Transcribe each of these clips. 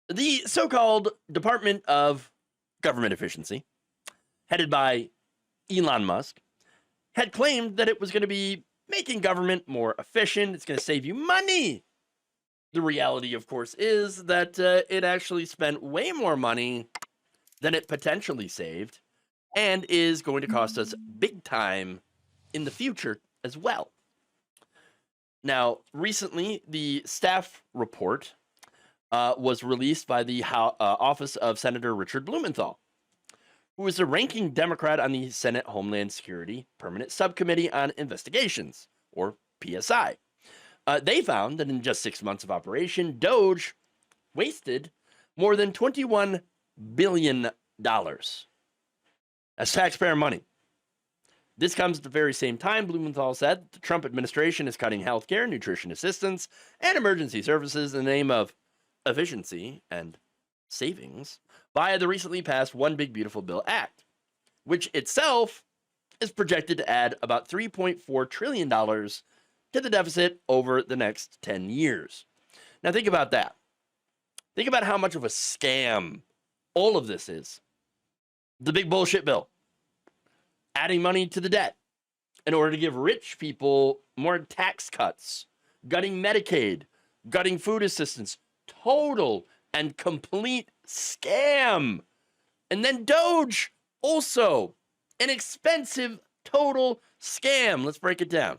The so-called Department of Government Efficiency, headed by Elon Musk, had claimed that it was going to be making government more efficient. It's going to save you money. The reality, of course, is that it actually spent way more money than it potentially saved and is going to cost us big time in the future as well. Now, recently, the staff report was released by the office of Senator Richard Blumenthal, who is a ranking Democrat on the Senate Homeland Security Permanent Subcommittee on Investigations, or PSI. They found that in just 6 months of operation, DOGE wasted more than $21 billion. That's taxpayer money. This comes at the very same time, Blumenthal said, the Trump administration is cutting healthcare, nutrition assistance, and emergency services in the name of efficiency and savings via the recently passed One Big Beautiful Bill Act, which itself is projected to add about $3.4 trillion to the deficit over the next 10 years. Now think about that. Think about how much of a scam all of this is. The big bullshit bill. Adding money to the debt in order to give rich people more tax cuts, gutting Medicaid, gutting food assistance. Total and complete scam. And then DOGE, also an expensive total scam. Let's break it down.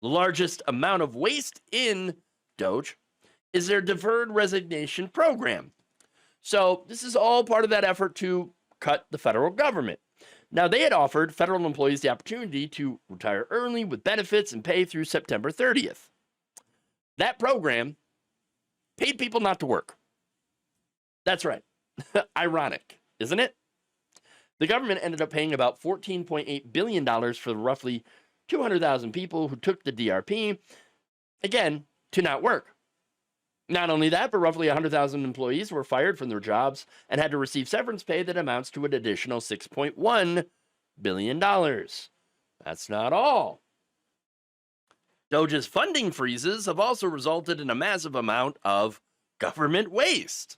The largest amount of waste in DOGE is their Deferred Resignation Program. So this is all part of that effort to cut the federal government. Now, they had offered federal employees the opportunity to retire early with benefits and pay through September 30th. That program paid people not to work. That's right. Ironic, isn't it? The government ended up paying about $14.8 billion for the roughly 200,000 people who took the DRP, again, to not work. Not only that, but roughly 100,000 employees were fired from their jobs and had to receive severance pay that amounts to an additional $6.1 billion. That's not all. DOGE's funding freezes have also resulted in a massive amount of government waste.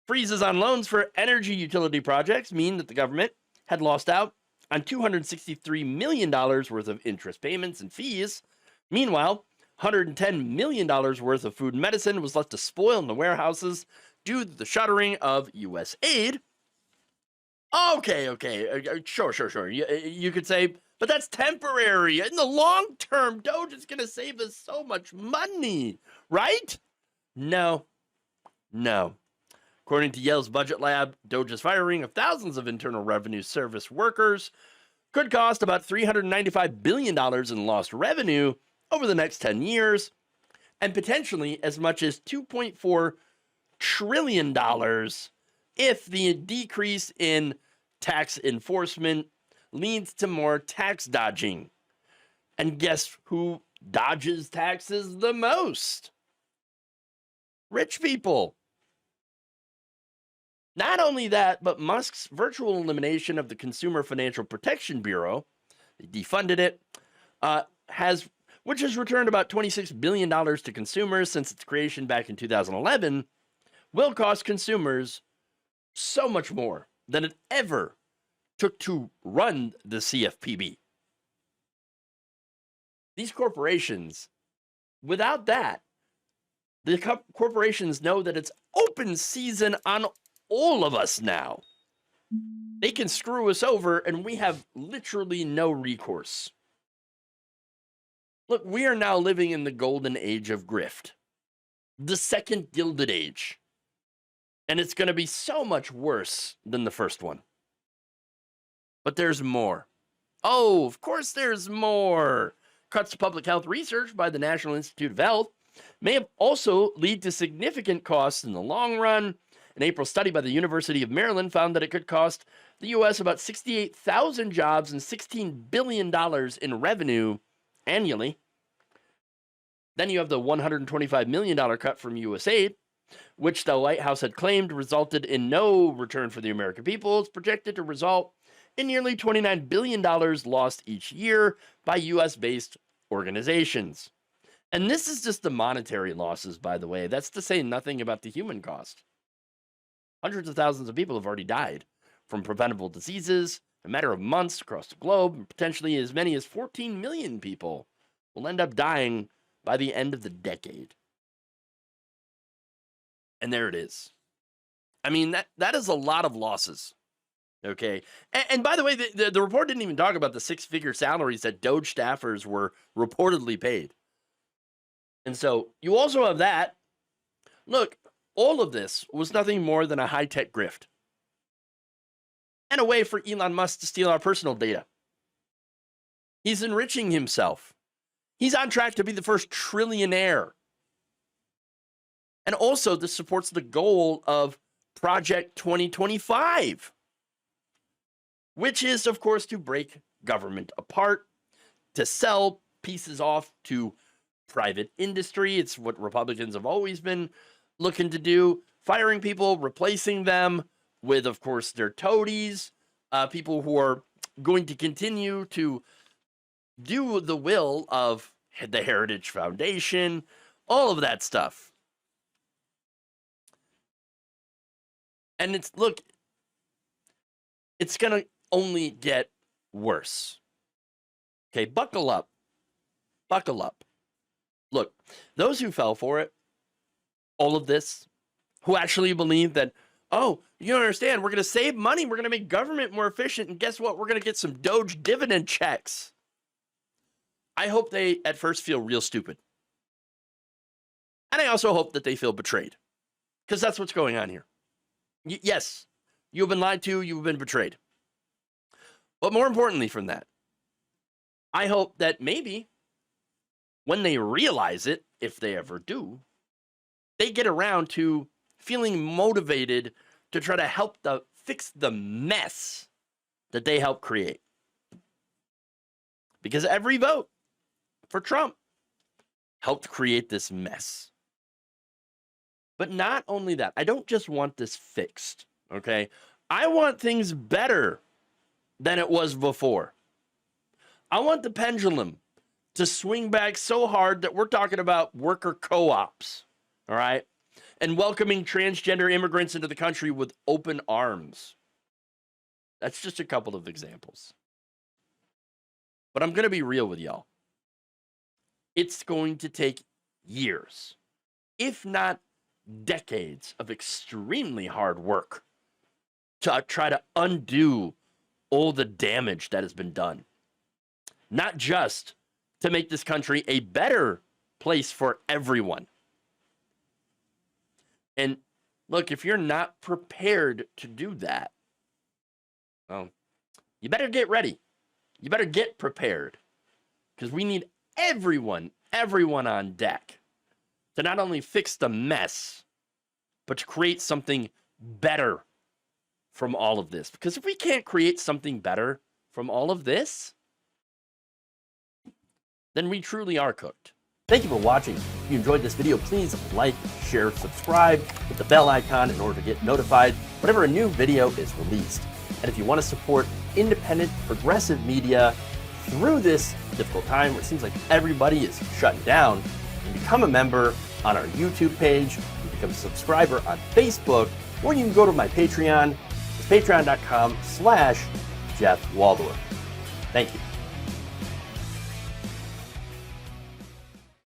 Freezes on loans for energy utility projects mean that the government had lost out on $263 million worth of interest payments and fees. Meanwhile, $110 million worth of food and medicine was left to spoil in the warehouses due to the shuttering of U.S. aid. Okay, sure. You could say, but that's temporary. In the long term, DOGE is going to save us so much money, right? No. According to Yale's Budget Lab, DOGE's firing of thousands of Internal Revenue Service workers could cost about $395 billion in lost revenue over the next 10 years, and potentially as much as $2.4 trillion if the decrease in tax enforcement leads to more tax dodging. And guess who dodges taxes the most? Rich people. Not only that, but Musk's virtual elimination of the Consumer Financial Protection Bureau, they defunded it, which has returned about $26 billion to consumers since its creation back in 2011, will cost consumers so much more than it ever took to run the CFPB. These corporations, without that, the corporations know that it's open season on all of us now. They can screw us over and we have literally no recourse. Look, we are now living in the golden age of grift, the second Gilded Age, and it's going to be so much worse than the first one. But there's more. Oh, of course there's more. Cuts to public health research by the National Institute of Health may have also lead to significant costs in the long run. An April study by the University of Maryland found that it could cost the U.S. about 68,000 jobs and $16 billion in revenue annually. Then you have the $125 million cut from USAID, which the White House had claimed resulted in no return for the American people. It's projected to result in nearly $29 billion lost each year by U.S.-based organizations. And this is just the monetary losses, by the way. That's to say nothing about the human cost. Hundreds of thousands of people have already died from preventable diseases in a matter of months across the globe, and potentially as many as 14 million people will end up dying by the end of the decade. And there it is. I mean, that is a lot of losses. Okay. And by the way, the report didn't even talk about the six-figure salaries that DOGE staffers were reportedly paid. And so you also have that. Look, all of this was nothing more than a high-tech grift and a way for Elon Musk to steal our personal data. He's enriching himself. He's on track to be the first trillionaire. And also, this supports the goal of Project 2025, which is, of course, to break government apart, to sell pieces off to private industry. It's what Republicans have always been looking to do, firing people, replacing them with, of course, their toadies, people who are going to continue to do the will of the Heritage Foundation, all of that stuff. And it's going to only get worse. Okay, buckle up. Buckle up. Look, those who fell for it, all of this, who actually believe that, oh, you don't understand, we're going to save money, we're going to make government more efficient, and guess what? We're going to get some DOGE dividend checks. I hope they at first feel real stupid. And I also hope that they feel betrayed, because that's what's going on here. Yes, you've been lied to, you've been betrayed. But more importantly from that, I hope that maybe when they realize it, if they ever do, they get around to feeling motivated to try to help fix the mess that they helped create. Because every vote for Trump helped create this mess. But not only that, I don't just want this fixed, okay? I want things better than it was before. I want the pendulum to swing back so hard that we're talking about worker co-ops, all right? And welcoming transgender immigrants into the country with open arms. That's just a couple of examples. But I'm going to be real with y'all. It's going to take years, if not decades, of extremely hard work to try to undo all the damage that has been done. Not just to make this country a better place for everyone. And look, if you're not prepared to do that, well, you better get ready. You better get prepared. Because we need everyone on deck to not only fix the mess, but to create something better from all of this. Because if we can't create something better from all of this, then we truly are cooked. Thank you for watching. If you enjoyed this video, please like, share, subscribe, hit the bell icon in order to get notified whenever a new video is released. And if you want to support independent, progressive media through this difficult time where it seems like everybody is shutting down, you can become a member on our YouTube page, you can become a subscriber on Facebook, or you can go to my Patreon. It's patreon.com/Jeff Waldorf. Thank you.